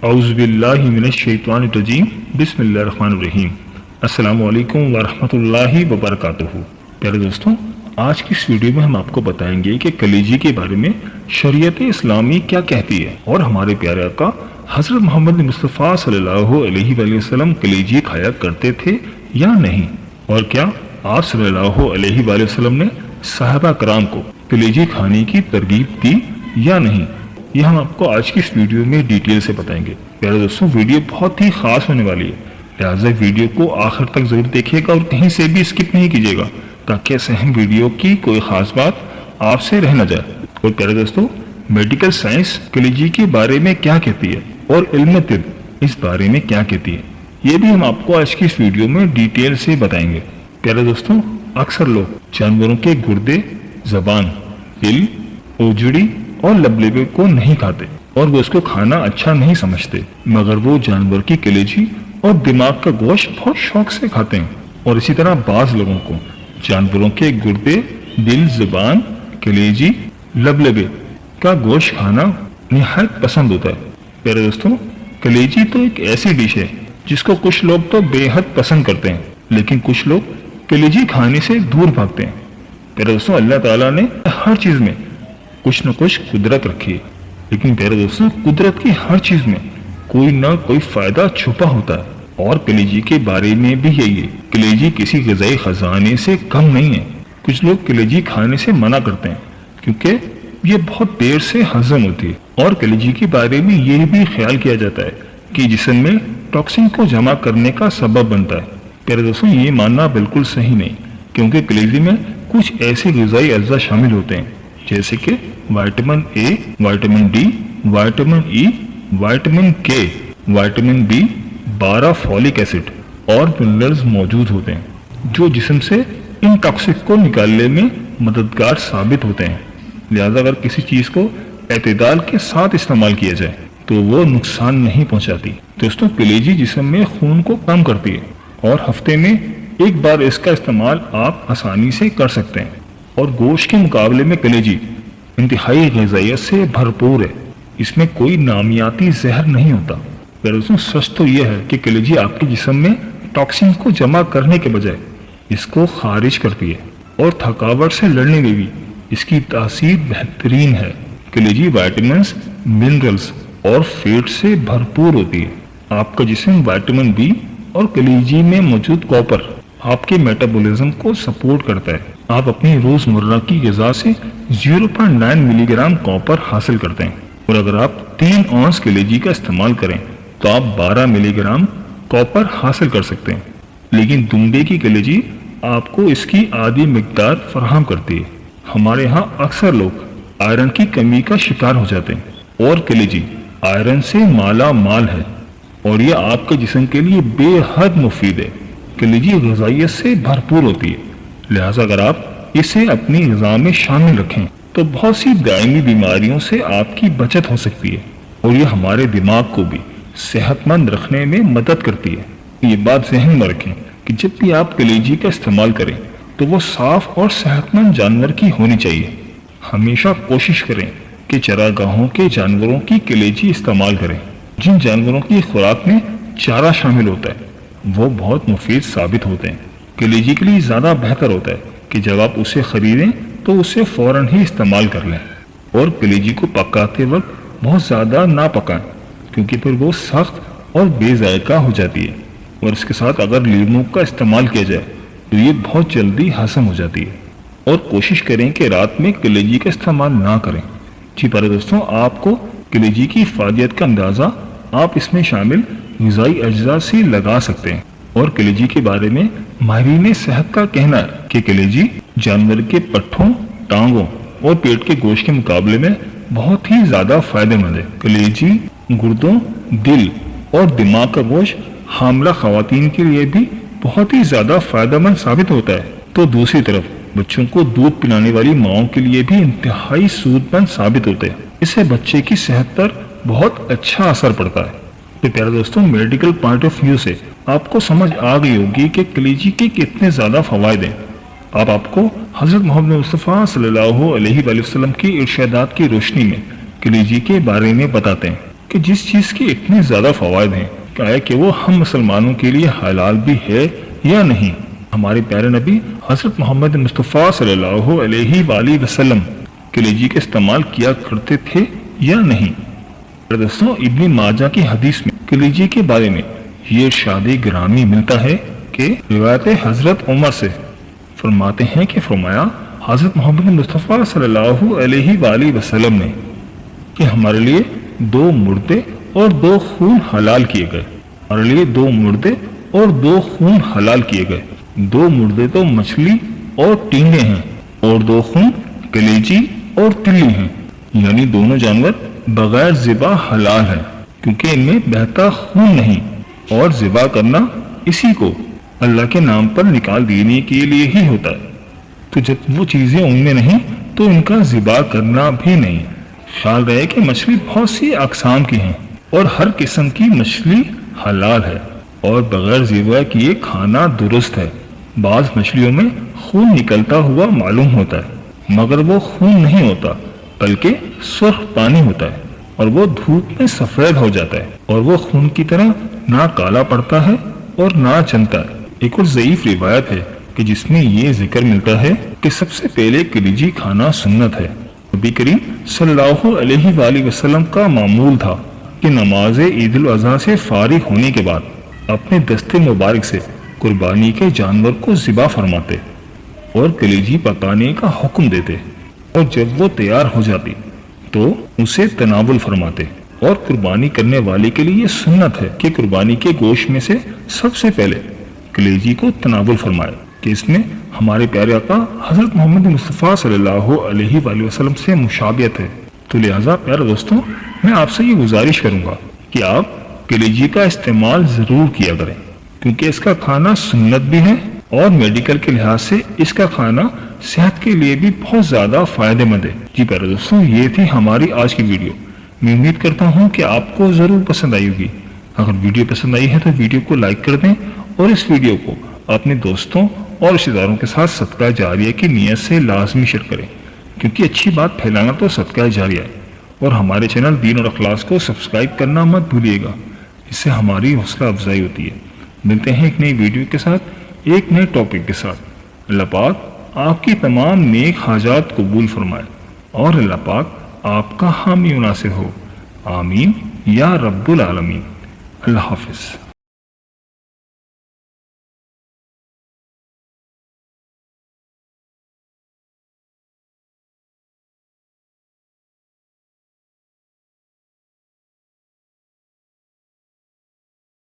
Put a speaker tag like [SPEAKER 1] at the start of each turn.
[SPEAKER 1] اعوذ باللہ من الشیطان الرجیم بسم اللہ الرحمن الرحیم۔ السلام علیکم ورحمۃ اللہ وبرکاتہ۔ پیارے دوستوں، آج کی اس ویڈیو میں ہم آپ کو بتائیں گے کہ کلیجی کے بارے میں شریعت اسلامی کیا کہتی ہے اور ہمارے پیارے آقا حضرت محمد مصطفیٰ صلی اللہ علیہ وآلہ وسلم کلیجی کھایا کرتے تھے یا نہیں، اور کیا آپ صلی اللہ علیہ وآلہ وسلم نے صحابہ کرام کو کلیجی کھانے کی ترغیب دی یا نہیں، یہ ہم آپ کو آج کی اس ویڈیو میں ڈیٹیل سے بتائیں گے۔ پیارے دوستوں، ویڈیو بہت ہی خاص ہونے والی ہے، لہٰذا ویڈیو کو آخر تک ضرور دیکھیے گا اور کہیں سے بھی اسکپ نہیں کیجیے گا تاکہ اس اہم ویڈیو کی کوئی خاص بات آپ سے رہ نہ جائے۔ اور پیارے دوستوں، میڈیکل سائنس کلیجی کے بارے میں کیا کہتی ہے اور علم طب اس بارے میں کیا کہتی ہے، یہ بھی ہم آپ کو آج کی اس ویڈیو میں ڈیٹیل سے بتائیں گے۔ پیارے دوستوں، اکثر لوگ جانوروں کے گردے، زبان، دل، اوجڑی اور لبلبے کو نہیں کھاتے اور وہ اس کو کھانا اچھا نہیں سمجھتے، مگر وہ جانور کی کلیجی اور دماغ کا گوشت بہت شوق سے کھاتے ہیں۔ اور اسی طرح بعض لوگوں کو جانوروں کے گردے، دل، زبان، کلیجی، لبلبے کا گوشت کھانا نہایت پسند ہوتا ہے۔ پیارے دوستوں، کلیجی تو ایک ایسی ڈش ہے جس کو کچھ لوگ تو بے حد پسند کرتے ہیں، لیکن کچھ لوگ کلیجی کھانے سے دور بھاگتے ہیں۔ پیارے دوستوں، اللہ تعالیٰ نے ہر چیز میں کچھ نہ کچھ قدرت رکھی ہے، لیکن پیارے دوستوں، قدرت کی ہر چیز میں کوئی نہ کوئی فائدہ چھپا ہوتا ہے، اور کلیجی کے بارے میں بھی یہی ہے۔ کلیجی کسی غذائی خزانے سے کم نہیں ہے۔ کچھ لوگ کلیجی کھانے سے منع کرتے ہیں کیونکہ یہ بہت دیر سے ہضم ہوتی ہے، اور کلیجی کے بارے میں یہ بھی خیال کیا جاتا ہے کہ جسم میں ٹاکسن کو جمع کرنے کا سبب بنتا ہے۔ پیارے دوستوں، یہ ماننا بالکل صحیح نہیں، کیونکہ کلیجی میں کچھ ایسے غذائی اجزاء شامل ہوتے ہیں جیسے کہ vitamin A, vitamin D, vitamin E, vitamin کے، وائٹامن بی 12، فولک ایسڈ اور منرلز موجود ہوتے ہیں جو جسم سے ان ٹاکسک کو نکالنے میں مددگار ثابت ہوتے ہیں۔ لہذا اگر کسی چیز کو اعتدال کے ساتھ استعمال کیا جائے تو وہ نقصان نہیں پہنچاتی۔ دوستوں، کلیجی جسم میں خون کو کم کرتی ہے اور ہفتے میں ایک بار اس کا استعمال آپ آسانی سے کر سکتے ہیں، اور گوشت کے مقابلے میں کلیجی انتہائی غذائیت سے بھرپور ہے۔ اس میں کوئی نامیاتی زہر نہیں ہوتا۔ دراصل سچ تو یہ ہے کہ کلیجی آپ کے جسم میں ٹاکسن کو جمع کرنے کے بجائے اس کو خارج کرتی ہے، اور تھکاوٹ سے لڑنے میں بھی اس کی تاثیر بہترین ہے۔ کلیجی وائٹامنز، منرلز اور فیٹ سے بھرپور ہوتی ہے۔ آپ کا جسم وائٹامن بی اور کلیجی میں موجود کاپر آپ کے میٹابولزم کو سپورٹ کرتا ہے۔ آپ اپنی روزمرہ کی غذا سے 0.9 ملی گرام کاپر حاصل کرتے ہیں، اور اگر آپ 3 اونس کلیجی کا استعمال کریں تو آپ 12 ملی گرام کاپر حاصل کر سکتے ہیں۔ لیکن دمبے کی کلیجی آپ کو اس کی آدھی مقدار فراہم کرتی ہے۔ ہمارے ہاں اکثر لوگ آئرن کی کمی کا شکار ہو جاتے ہیں، اور کلیجی آئرن سے مالا مال ہے، اور یہ آپ کے جسم کے لیے بے حد مفید ہے۔ کلیجی غذائیت سے بھرپور ہوتی ہے، لہٰذا اگر آپ اسے اپنی غذا میں شامل رکھیں تو بہت سی دائمی بیماریوں سے آپ کی بچت ہو سکتی ہے، اور یہ ہمارے دماغ کو بھی صحت مند رکھنے میں مدد کرتی ہے۔ یہ بات ذہن میں رکھیں کہ جب بھی آپ کلیجی کا استعمال کریں تو وہ صاف اور صحت مند جانور کی ہونی چاہیے۔ ہمیشہ کوشش کریں کہ چراگاہوں کے جانوروں کی کلیجی استعمال کریں۔ جن جانوروں کی خوراک میں چارہ شامل ہوتا ہے وہ بہت مفید ثابت ہوتے ہیں۔ کلیجی کے لیے زیادہ بہتر ہوتا ہے کہ جب آپ اسے خریدیں تو اسے فوراً ہی استعمال کر لیں، اور کلیجی کو پکاتے وقت بہت زیادہ نہ پکائیں کیونکہ پھر وہ سخت اور بے ذائقہ ہو جاتی ہے، اور اس کے ساتھ اگر لیموں کا استعمال کیا جائے تو یہ بہت جلدی ہضم ہو جاتی ہے۔ اور کوشش کریں کہ رات میں کلیجی کا استعمال نہ کریں۔ جی پیارے دوستوں، آپ کو کلیجی کی افادیت کا اندازہ آپ اس میں شامل غذائی اجزاء سے لگا سکتے ہیں، اور کلیجی کے بارے میں ماہرین صحت کا کہنا ہے کہ کلیجی جانور کے پٹھوں، ٹانگوں اور پیٹ کے گوشت کے مقابلے میں بہت ہی زیادہ فائدہ مند ہے۔ کلیجی گردوں، دل اور دماغ کا گوشت حاملہ خواتین کے لیے بھی بہت ہی زیادہ فائدہ مند ثابت ہوتا ہے، تو دوسری طرف بچوں کو دودھ پلانے والی ماؤں کے لیے بھی انتہائی سود مند ثابت ہوتے ہیں۔ اس سے بچے کی صحت پر بہت اچھا اثر پڑتا ہے۔ تو پیارے دوستوں، میڈیکل پوائنٹ آف ویو سے آپ کو سمجھ آ گئی ہوگی کہ کلیجی کے کتنے زیادہ فوائد ہیں۔ اب آپ کو حضرت محمد مصطفیٰ صلی اللہ علیہ وآلہ وسلم کی ارشادات کی روشنی میں کلیجی کے بارے میں بتاتے ہیں۔ کہ جس چیز کے اتنے زیادہ فوائد ہیں کہ وہ ہم مسلمانوں کے لیے حلال بھی ہے یا نہیں۔ ہمارے پیارے نبی حضرت محمد مصطفیٰ صلی اللہ علیہ وآلہ وسلم کلیجی کا استعمال کیا کرتے تھے یا نہیں۔ دوستوں، ابن ماجہ کی حدیث میں کلیجی کے بارے میں یہ ارشاد گرامی ملتا ہے کہ روایت حضرت عمر سے فرماتے ہیں کہ فرمایا حضرت محمد مصطفیٰ صلی اللہ علیہ وآلہ وسلم نے کہ ہمارے لیے 2 مردے اور 2 خون حلال کیے گئے۔ ہمارے لیے 2 مردے اور 2 خون حلال کیے گئے۔ 2 مردے تو مچھلی اور ٹینڈے ہیں اور 2 خون کلیجی اور تلی ہیں، یعنی دونوں جانور بغیر ذبح حلال ہیں کیونکہ ان میں بہتا خون نہیں، اور ذبح کرنا اسی کو اللہ کے نام پر نکال دینے کے لیے ہی ہوتا ہے۔ تو جب وہ چیزیں ان میں نہیں تو ان کا ذبح کرنا بھی نہیں۔ خیال رہے کہ مچھلی بہت سی اقسام کی ہیں اور ہر قسم کی مچھلی حلال ہے اور بغیر ذبح کیے کھانا درست ہے۔ بعض مچھلیوں میں خون نکلتا ہوا معلوم ہوتا ہے مگر وہ خون نہیں ہوتا بلکہ سرخ پانی ہوتا ہے اور وہ دھوپ میں سفید ہو جاتا ہے اور وہ خون کی طرح نہ کالا پڑتا ہے اور نہ جمتا ہے۔ ایک اور ضعیف روایت ہے کہ جس میں یہ ذکر ملتا ہے کہ سب سے پہلے کلیجی کھانا سنت ہے۔ نبی کریم صلی اللہ علیہ وآلہ وسلم کا معمول تھا کہ نماز عید الاضحیٰ سے فارغ ہونے کے بعد اپنے دستے مبارک سے قربانی کے جانور کو ذبح فرماتے اور کلیجی پکانے کا حکم دیتے، اور جب وہ تیار ہو جاتی تو اسے تناول فرماتے۔ اور قربانی کرنے والے کے لیے یہ سنت ہے کہ قربانی کے گوشت میں سے سب سے پہلے کلیجی کو تناول فرمائے کہ اس میں ہمارے پیارے آقا حضرت محمد مصطفیٰ صلی اللہ علیہ وآلہ وسلم سے مشابہت ہے۔ تو لہٰذا پیارے دوستوں، میں آپ سے یہ گزارش کروں گا کہ آپ کلیجی کا استعمال ضرور کیا کریں کیونکہ اس کا کھانا سنت بھی ہے اور میڈیکل کے لحاظ سے اس کا کھانا صحت کے لیے بھی بہت زیادہ فائدہ مند ہے۔ جی پیارے دوستوں، یہ تھی ہماری آج کی ویڈیو۔ میں امید کرتا ہوں کہ آپ کو ضرور پسند آئی ہوگی۔ اگر ویڈیو پسند آئی ہے تو ویڈیو کو لائک کر دیں اور اس ویڈیو کو اپنے دوستوں اور رشتہ داروں کے ساتھ صدقہ جاریہ کی نیت سے لازمی شیئر کریں کیونکہ اچھی بات پھیلانا تو صدقہ جاریہ ہے۔ اور ہمارے چینل دین اور اخلاص کو سبسکرائب کرنا مت بھولیے گا، اس سے ہماری حوصلہ افزائی ہوتی ہے۔ ملتے ہیں ایک نئی ویڈیو کے ساتھ، ایک نئے ٹاپک کے ساتھ۔ اللہ پاک آپ کی تمام نیک حاجات قبول فرمائے اور اللہ پاک آپ کا حامی و ناصر ہو، آمین یا رب العالمین۔ اللہ حافظ۔